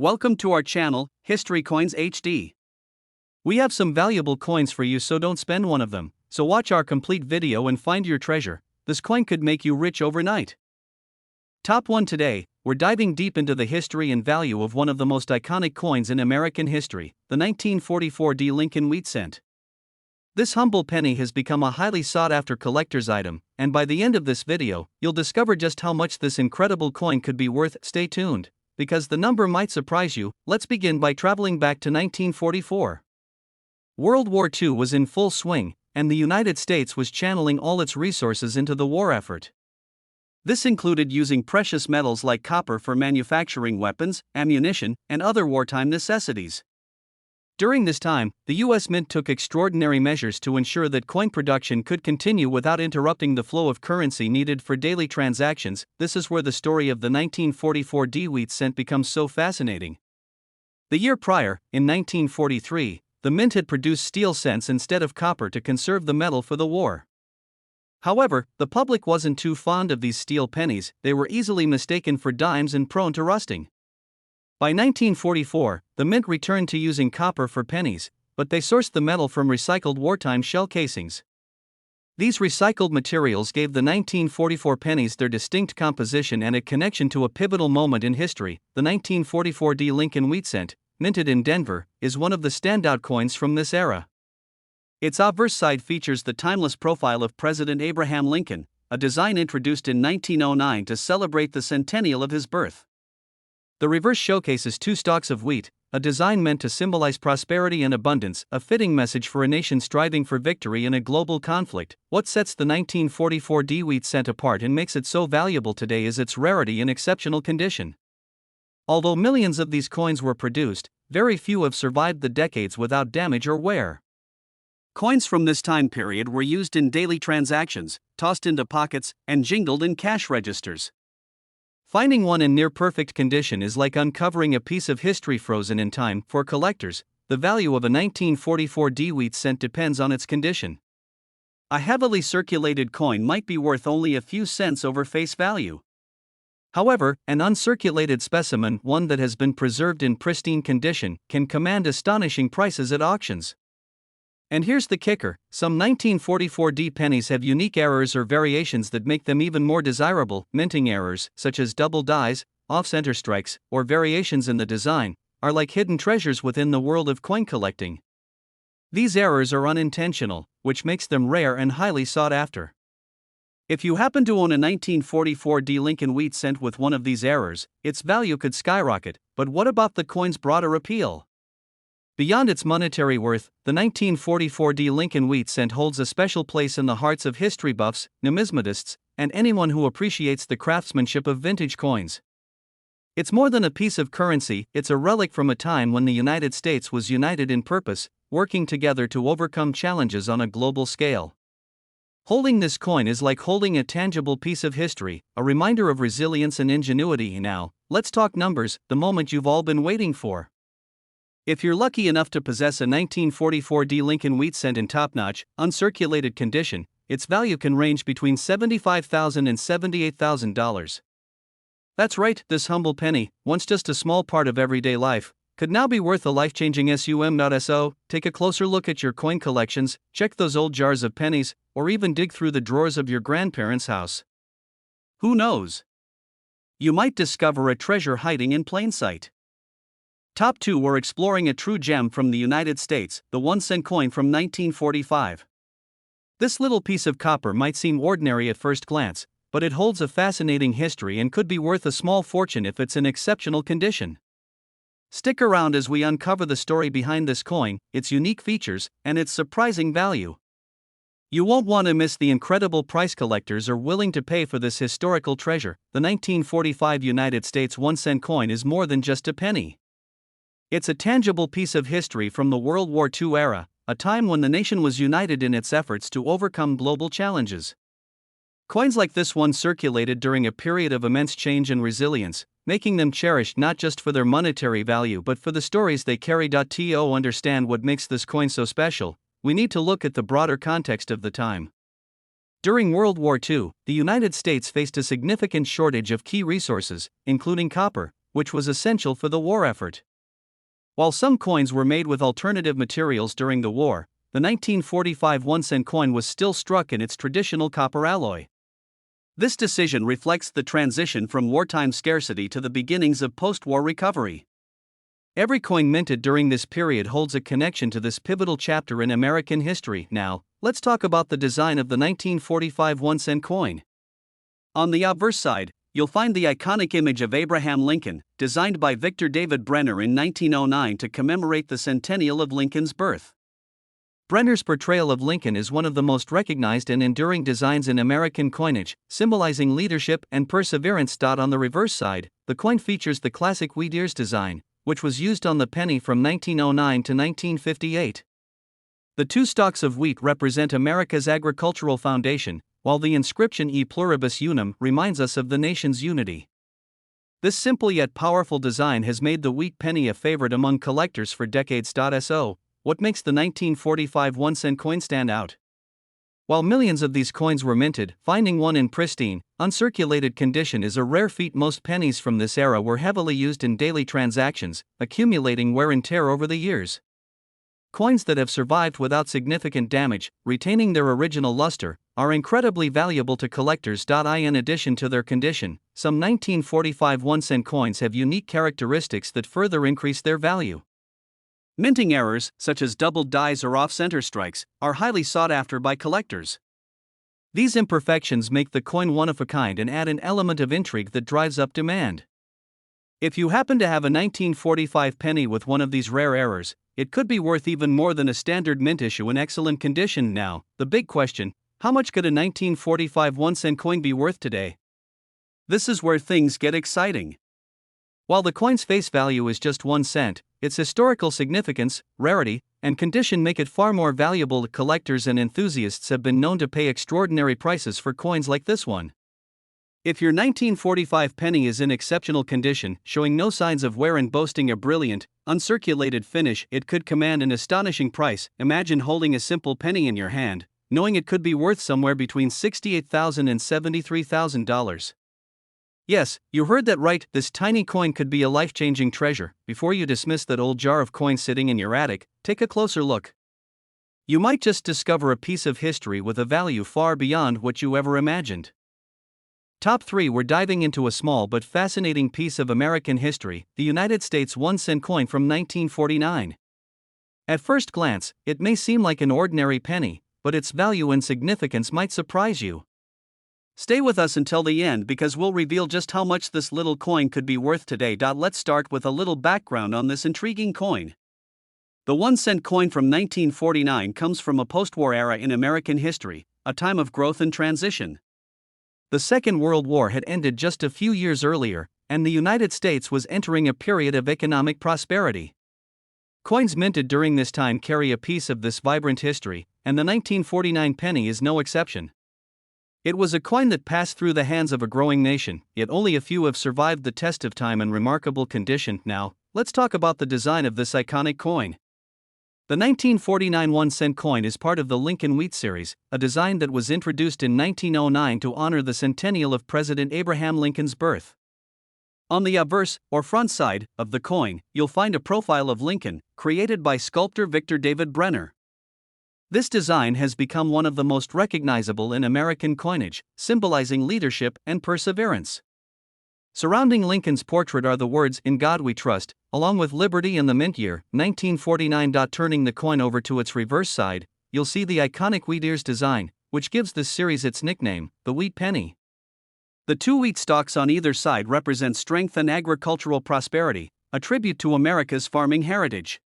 Welcome to our channel, History Coins HD. We have some valuable coins for you, so don't spend one of them. So watch our complete video and find your treasure. This coin could make you rich overnight. Top 1 today, we're diving deep into the history and value of one of the most iconic coins in American history, the 1944 D. Lincoln wheat cent. This humble penny has become a highly sought-after collector's item, and by the end of this video, you'll discover just how much this incredible coin could be worth. Stay tuned, because the number might surprise you. Let's begin by traveling back to 1944. World War II was in full swing, and the United States was channeling all its resources into the war effort. This included using precious metals like copper for manufacturing weapons, ammunition, and other wartime necessities. During this time, the U.S. Mint took extraordinary measures to ensure that coin production could continue without interrupting the flow of currency needed for daily transactions. This is where the story of the 1944 D wheat cent becomes so fascinating. The year prior, in 1943, the Mint had produced steel cents instead of copper to conserve the metal for the war. However, the public wasn't too fond of these steel pennies. They were easily mistaken for dimes and prone to rusting. By 1944, the Mint returned to using copper for pennies, but they sourced the metal from recycled wartime shell casings. These recycled materials gave the 1944 pennies their distinct composition and a connection to a pivotal moment in history. The 1944 D. Lincoln wheat cent, minted in Denver, is one of the standout coins from this era. Its obverse side features the timeless profile of President Abraham Lincoln, a design introduced in 1909 to celebrate the centennial of his birth. The reverse showcases two stalks of wheat, a design meant to symbolize prosperity and abundance, a fitting message for a nation striving for victory in a global conflict. What sets the 1944 D wheat cent apart and makes it so valuable today is its rarity and exceptional condition. Although millions of these coins were produced, very few have survived the decades without damage or wear. Coins from this time period were used in daily transactions, tossed into pockets, and jingled in cash registers. Finding one in near-perfect condition is like uncovering a piece of history frozen in time. For collectors, the value of a 1944 D wheat cent depends on its condition. A heavily circulated coin might be worth only a few cents over face value. However, an uncirculated specimen, one that has been preserved in pristine condition, can command astonishing prices at auctions. And here's the kicker: some 1944 D pennies have unique errors or variations that make them even more desirable. Minting errors, such as double dies, off-center strikes, or variations in the design, are like hidden treasures within the world of coin collecting. These errors are unintentional, which makes them rare and highly sought after. If you happen to own a 1944 D Lincoln wheat cent with one of these errors, its value could skyrocket. But what about the coin's broader appeal? Beyond its monetary worth, the 1944 D Lincoln wheat cent holds a special place in the hearts of history buffs, numismatists, and anyone who appreciates the craftsmanship of vintage coins. It's more than a piece of currency, it's a relic from a time when the United States was united in purpose, working together to overcome challenges on a global scale. Holding this coin is like holding a tangible piece of history, a reminder of resilience and ingenuity. Now, let's talk numbers, the moment you've all been waiting for. If you're lucky enough to possess a 1944 D Lincoln wheat cent in top-notch, uncirculated condition, its value can range between $75,000 and $78,000. That's right, this humble penny, once just a small part of everyday life, could now be worth a life-changing sum. So, take a closer look at your coin collections, check those old jars of pennies, or even dig through the drawers of your grandparents' house. Who knows? You might discover a treasure hiding in plain sight. Top 2, we're exploring a true gem from the United States, the 1-cent coin from 1945. This little piece of copper might seem ordinary at first glance, but it holds a fascinating history and could be worth a small fortune if it's in exceptional condition. Stick around as we uncover the story behind this coin, its unique features, and its surprising value. You won't want to miss the incredible price collectors are willing to pay for this historical treasure. The 1945 United States 1-cent coin is more than just a penny. It's a tangible piece of history from the World War II era, a time when the nation was united in its efforts to overcome global challenges. Coins like this one circulated during a period of immense change and resilience, making them cherished not just for their monetary value but for the stories they carry. To understand what makes this coin so special, we need to look at the broader context of the time. During World War II, the United States faced a significant shortage of key resources, including copper, which was essential for the war effort. While some coins were made with alternative materials during the war, the 1945 1-cent coin was still struck in its traditional copper alloy. This decision reflects the transition from wartime scarcity to the beginnings of post-war recovery. Every coin minted during this period holds a connection to this pivotal chapter in American history. Now, let's talk about the design of the 1945 1-cent coin. On the obverse side, you'll find the iconic image of Abraham Lincoln, designed by Victor David Brenner in 1909 to commemorate the centennial of Lincoln's birth. Brenner's portrayal of Lincoln is one of the most recognized and enduring designs in American coinage, symbolizing leadership and perseverance. On the reverse side, the coin features the classic wheat ears design, which was used on the penny from 1909 to 1958. The two stalks of wheat represent America's agricultural foundation, while the inscription E pluribus unum reminds us of the nation's unity. This simple yet powerful design has made the wheat penny a favorite among collectors for decades. So, what makes the 1945 1-cent coin stand out? While millions of these coins were minted, finding one in pristine, uncirculated condition is a rare feat. Most pennies from this era were heavily used in daily transactions, accumulating wear and tear over the years. Coins that have survived without significant damage, retaining their original luster, are incredibly valuable to collectors. In addition to their condition, some 1945 1-cent coins have unique characteristics that further increase their value. Minting errors, such as doubled dies or off-center strikes, are highly sought after by collectors. These imperfections make the coin one of a kind and add an element of intrigue that drives up demand. If you happen to have a 1945 penny with one of these rare errors, it could be worth even more than a standard mint issue in excellent condition. Now, the big question: how much could a 1945 1-cent coin be worth today? This is where things get exciting. While the coin's face value is just 1 cent, its historical significance, rarity, and condition make it far more valuable. Collectors and enthusiasts have been known to pay extraordinary prices for coins like this one. If your 1945 penny is in exceptional condition, showing no signs of wear and boasting a brilliant, uncirculated finish, it could command an astonishing price. Imagine holding a simple penny in your hand, knowing it could be worth somewhere between $68,000 and $73,000. Yes, you heard that right, this tiny coin could be a life-changing treasure. Before you dismiss that old jar of coins sitting in your attic, take a closer look. You might just discover a piece of history with a value far beyond what you ever imagined. Top 3. We're diving into a small but fascinating piece of American history, the United States 1-cent coin from 1949. At first glance, it may seem like an ordinary penny, but its value and significance might surprise you. Stay with us until the end because we'll reveal just how much this little coin could be worth today. Let's start with a little background on this intriguing coin. The 1-cent coin from 1949 comes from a post-war era in American history, a time of growth and transition. The Second World War had ended just a few years earlier, and the United States was entering a period of economic prosperity. Coins minted during this time carry a piece of this vibrant history, and the 1949 penny is no exception. It was a coin that passed through the hands of a growing nation, yet only a few have survived the test of time in remarkable condition. Now, let's talk about the design of this iconic coin. The 1949 1-cent coin is part of the Lincoln Wheat series, a design that was introduced in 1909 to honor the centennial of President Abraham Lincoln's birth. On the obverse, or front side, of the coin, you'll find a profile of Lincoln, created by sculptor Victor David Brenner. This design has become one of the most recognizable in American coinage, symbolizing leadership and perseverance. Surrounding Lincoln's portrait are the words, "In God We Trust," along with liberty and the mint year, 1949. Turning the coin over to its reverse side, you'll see the iconic wheat ears design, which gives this series its nickname, the wheat penny. The two wheat stalks on either side represent strength and agricultural prosperity, a tribute to America's farming heritage.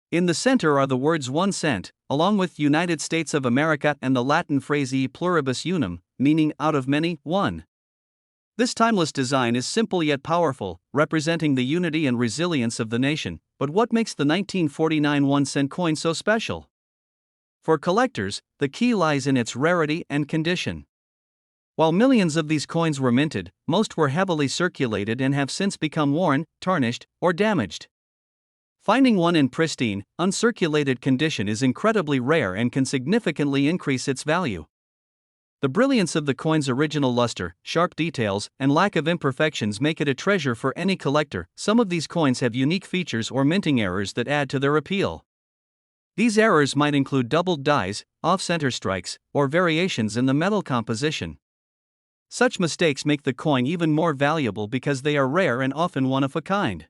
In the center are the words 1 cent, along with United States of America and the Latin phrase E pluribus unum, meaning out of many, one. This timeless design is simple yet powerful, representing the unity and resilience of the nation. But what makes the 1949 1-cent coin so special? For collectors, the key lies in its rarity and condition. While millions of these coins were minted, most were heavily circulated and have since become worn, tarnished, or damaged. Finding one in pristine, uncirculated condition is incredibly rare and can significantly increase its value. The brilliance of the coin's original luster, sharp details, and lack of imperfections make it a treasure for any collector. Some of these coins have unique features or minting errors that add to their appeal. These errors might include doubled dies, off-center strikes, or variations in the metal composition. Such mistakes make the coin even more valuable because they are rare and often one of a kind.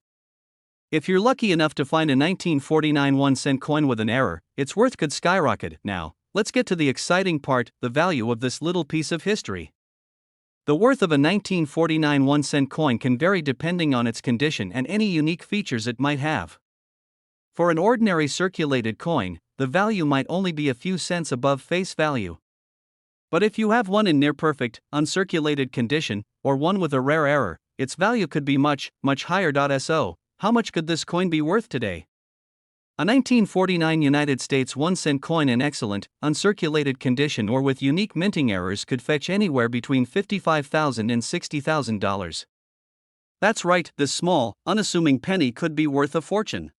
If you're lucky enough to find a 1949 1-cent coin with an error, its worth could skyrocket. Now, let's get to the exciting part, the value of this little piece of history. The worth of a 1949 1-cent coin can vary depending on its condition and any unique features it might have. For an ordinary circulated coin, the value might only be a few cents above face value. But if you have one in near-perfect, uncirculated condition, or one with a rare error, its value could be much, much higher. So, how much could this coin be worth today? A 1949 United States 1-cent coin in excellent, uncirculated condition or with unique minting errors could fetch anywhere between $55,000 and $60,000. That's right, this small, unassuming penny could be worth a fortune.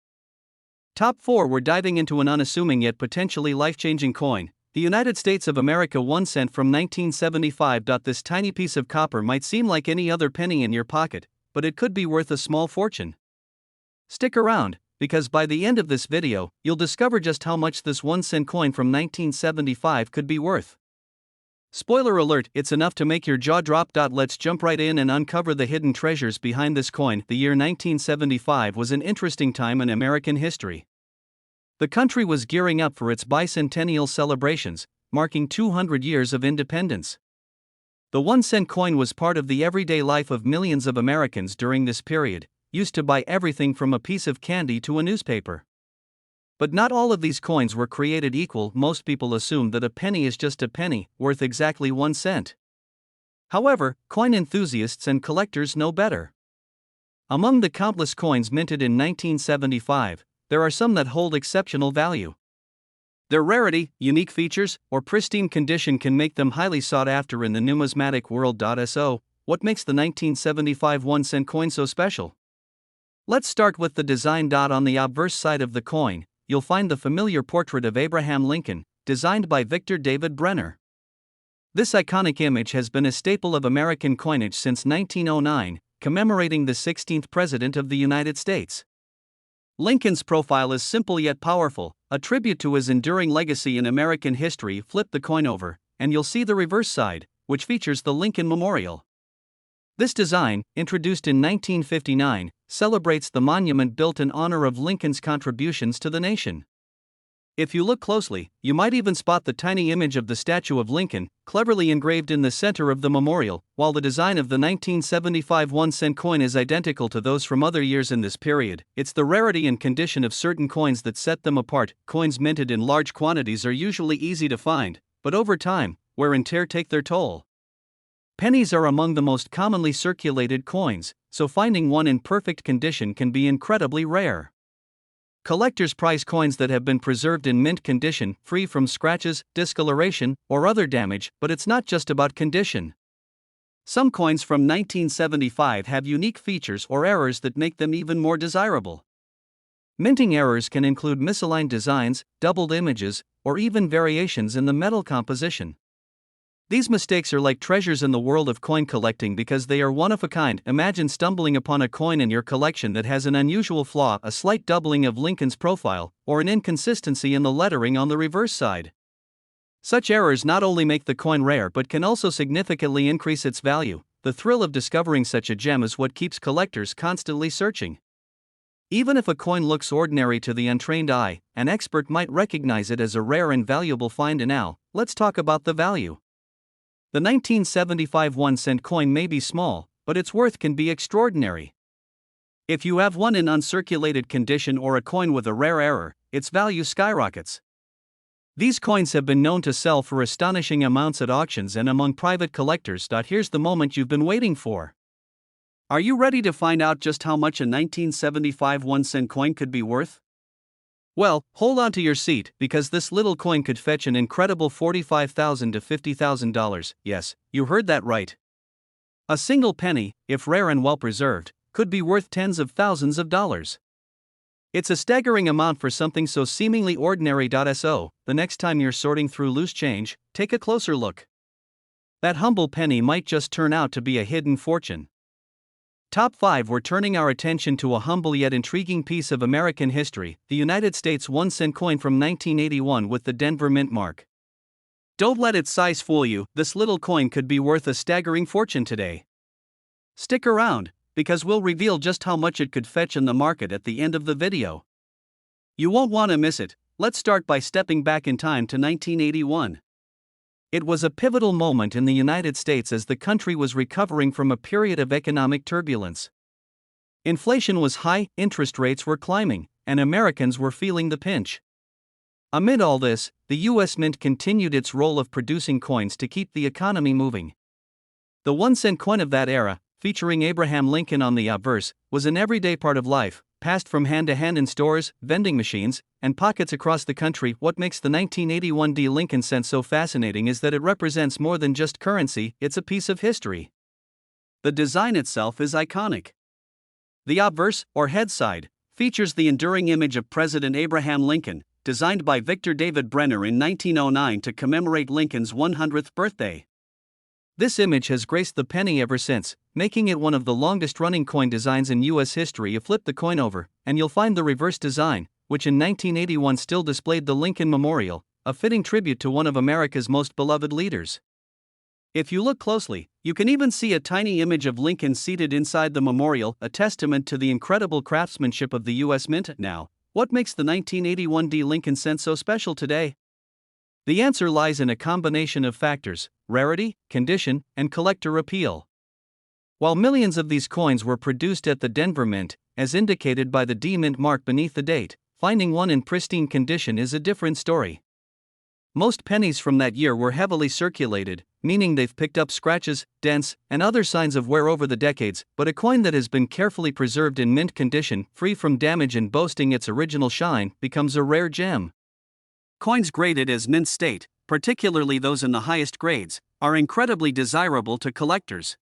Top 4. We're diving into an unassuming yet potentially life-changing coin. The United States of America 1 cent from 1975. This tiny piece of copper might seem like any other penny in your pocket, but it could be worth a small fortune. Stick around, because by the end of this video, you'll discover just how much this 1-cent coin from 1975 could be worth. Spoiler alert, it's enough to make your jaw drop. Let's jump right in and uncover the hidden treasures behind this coin. The year 1975 was an interesting time in American history. The country was gearing up for its bicentennial celebrations, marking 200 years of independence. The 1-cent coin was part of the everyday life of millions of Americans during this period, used to buy everything from a piece of candy to a newspaper. But not all of these coins were created equal. Most people assume that a penny is just a penny, worth exactly 1 cent. However, coin enthusiasts and collectors know better. Among the countless coins minted in 1975, there are some that hold exceptional value. Their rarity, unique features, or pristine condition can make them highly sought after in the numismatic world. So, what makes the 1975 1-cent coin so special? Let's start with the design. On the obverse side of the coin, you'll find the familiar portrait of Abraham Lincoln, designed by Victor David Brenner. This iconic image has been a staple of American coinage since 1909, commemorating the 16th President of the United States. Lincoln's profile is simple yet powerful, a tribute to his enduring legacy in American history. Flip the coin over, and you'll see the reverse side, which features the Lincoln Memorial. This design, introduced in 1959, celebrates the monument built in honor of Lincoln's contributions to the nation. If you look closely, you might even spot the tiny image of the statue of Lincoln, cleverly engraved in the center of the memorial. While the design of the 1975 1-cent coin is identical to those from other years in this period, it's the rarity and condition of certain coins that set them apart. Coins minted in large quantities are usually easy to find, but over time, wear and tear take their toll. Pennies are among the most commonly circulated coins, so finding one in perfect condition can be incredibly rare. Collectors prize coins that have been preserved in mint condition, free from scratches, discoloration, or other damage, but it's not just about condition. Some coins from 1975 have unique features or errors that make them even more desirable. Minting errors can include misaligned designs, doubled images, or even variations in the metal composition. These mistakes are like treasures in the world of coin collecting because they are one of a kind. Imagine stumbling upon a coin in your collection that has an unusual flaw, a slight doubling of Lincoln's profile, or an inconsistency in the lettering on the reverse side. Such errors not only make the coin rare but can also significantly increase its value. The thrill of discovering such a gem is what keeps collectors constantly searching. Even if a coin looks ordinary to the untrained eye, an expert might recognize it as a rare and valuable find. And now, let's talk about the value. The 1975 1-cent coin may be small, but its worth can be extraordinary. If you have one in uncirculated condition or a coin with a rare error, its value skyrockets. These coins have been known to sell for astonishing amounts at auctions and among private collectors. Here's the moment you've been waiting for. Are you ready to find out just how much a 1975 1-cent coin could be worth? Well, hold on to your seat, because this little coin could fetch an incredible $45,000 to $50,000. Yes, you heard that right. A single penny, if rare and well preserved, could be worth tens of thousands of dollars. It's a staggering amount for something so seemingly ordinary. So, the next time you're sorting through loose change, take a closer look. that humble penny might just turn out to be a hidden fortune. Top 5. We're turning our attention to a humble yet intriguing piece of American history, the United States 1-cent coin from 1981 with the Denver Mint mark. Don't let its size fool you, this little coin could be worth a staggering fortune today. Stick around, because we'll reveal just how much it could fetch in the market at the end of the video. You won't want to miss it. Let's start by stepping back in time to 1981. It was a pivotal moment in the United States as the country was recovering from a period of economic turbulence. Inflation was high, interest rates were climbing, and Americans were feeling the pinch. Amid all this, the U.S. Mint continued its role of producing coins to keep the economy moving. The 1-cent coin of that era, featuring Abraham Lincoln on the obverse, was an everyday part of life, passed from hand to hand in stores, vending machines, and pockets across the country. What makes the 1981 D Lincoln cent so fascinating is that it represents more than just currency, it's a piece of history. The design itself is iconic. The obverse, or head side, features the enduring image of President Abraham Lincoln, designed by Victor David Brenner in 1909 to commemorate Lincoln's 100th birthday. This image has graced the penny ever since, making it one of the longest-running coin designs in U.S. history. You flip the coin over, and you'll find the reverse design, which in 1981 still displayed the Lincoln Memorial, a fitting tribute to one of America's most beloved leaders. If you look closely, you can even see a tiny image of Lincoln seated inside the memorial, a testament to the incredible craftsmanship of the U.S. Mint. Now, what makes the 1981 D Lincoln cent so special today? The answer lies in a combination of factors: rarity, condition, and collector appeal. While millions of these coins were produced at the Denver Mint, as indicated by the D Mint mark beneath the date, finding one in pristine condition is a different story. Most pennies from that year were heavily circulated, meaning they've picked up scratches, dents, and other signs of wear over the decades, but a coin that has been carefully preserved in mint condition, free from damage and boasting its original shine, becomes a rare gem. Coins graded as mint state, particularly those in the highest grades, are incredibly desirable to collectors.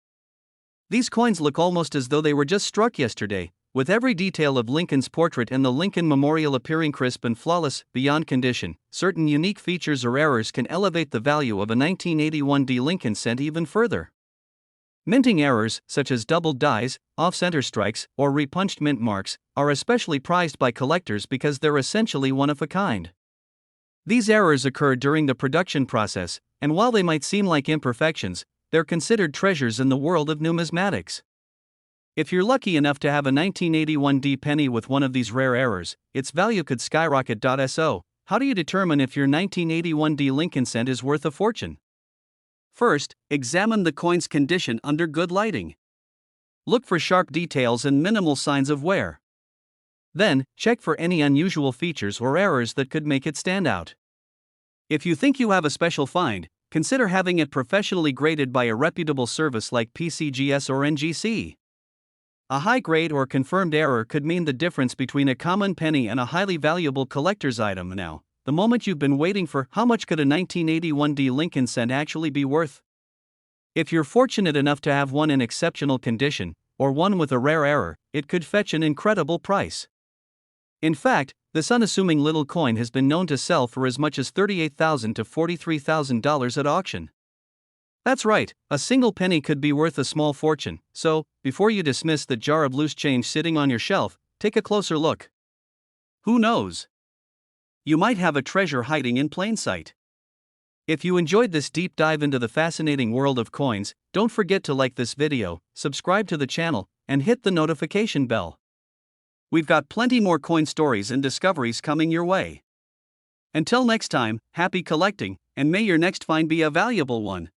These coins look almost as though they were just struck yesterday, with every detail of Lincoln's portrait and the Lincoln Memorial appearing crisp and flawless. Beyond condition, certain unique features or errors can elevate the value of a 1981 D Lincoln cent even further. Minting errors, such as doubled dies, off-center strikes, or repunched mint marks, are especially prized by collectors because they're essentially one of a kind. These errors occur during the production process, and while they might seem like imperfections, they're considered treasures in the world of numismatics. If you're lucky enough to have a 1981 D penny with one of these rare errors, its value could skyrocket. So, how do you determine if your 1981 D Lincoln cent is worth a fortune? First, examine the coin's condition under good lighting. Look for sharp details and minimal signs of wear. Then, check for any unusual features or errors that could make it stand out. If you think you have a special find, consider having it professionally graded by a reputable service like PCGS or NGC. A high grade or confirmed error could mean the difference between a common penny and a highly valuable collector's item. Now, the moment you've been waiting for: how much could a 1981 D Lincoln cent actually be worth? If you're fortunate enough to have one in exceptional condition, or one with a rare error, it could fetch an incredible price. In fact, this unassuming little coin has been known to sell for as much as $38,000 to $43,000 at auction. That's right, a single penny could be worth a small fortune. So, before you dismiss the jar of loose change sitting on your shelf, take a closer look. Who knows? You might have a treasure hiding in plain sight. If you enjoyed this deep dive into the fascinating world of coins, don't forget to like this video, subscribe to the channel, and hit the notification bell. We've got plenty more coin stories and discoveries coming your way. Until next time, happy collecting, and may your next find be a valuable one.